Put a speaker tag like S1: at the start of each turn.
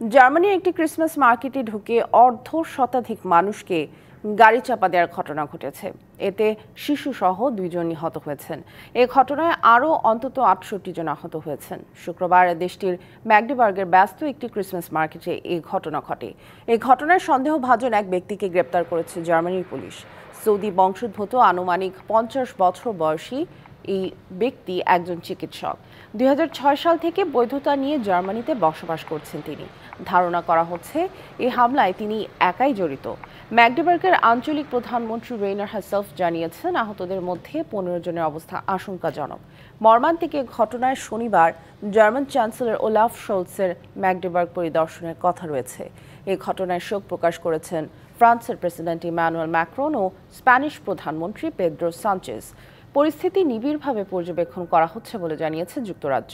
S1: জার্মানির একটি ক্রিসমাস মার্কেটে ঢুকে অর্ধ শতাধিক মানুষকে গাড়ি চাপা দেওয়ার ঘটনা ঘটেছে। এতে শিশুসহ 2 জন নিহত হয়েছেন। এ ঘটনায় আরও অন্তত 68 জন আহত হয়েছেন। শুক্রবার দেশটির ম্যাগডেবার্গের ব্যস্ত একটি ক্রিসমাস মার্কেটে এই ঘটনা ঘটে। এই ঘটনায় সন্দেহভাজন এক ব্যক্তিকে গ্রেপ্তার করেছে জার্মানির পুলিশ। সৌদি বংশোদ্ভূত আনুমানিক 50 বছর বয়সী এই ব্যক্তি একজন চিকিৎসক। 2006 সাল থেকে বৈধতা নিয়ে জার্মানিতে বসবাস করছেন তিনি। ধারণা করা হচ্ছে এই হামলায় তিনি একাই জড়িত। ম্যাগডেবার্গের আঞ্চলিক প্রধানমন্ত্রী রেইনার হাসেলফ জানিয়েছেন, আহতদের মধ্যে 15 জনের অবস্থা আশঙ্কাজনক। মর্মান্তিক এ ঘটনায় শনিবার জার্মান চ্যান্সেলর ওলাফ শোলৎসের ম্যাগডেবার্গ পরিদর্শনের কথা রয়েছে। এই ঘটনায় শোক প্রকাশ করেছেন ফ্রান্সের প্রেসিডেন্ট ইমানুয়েল ম্যাক্রন ও স্প্যানিশ প্রধানমন্ত্রী পেদ্রো সানচেজ। পরিস্থিতি নিবিড়ভাবে পর্যবেক্ষণ করা হচ্ছে বলে জানিয়েছে যুক্তরাজ্য।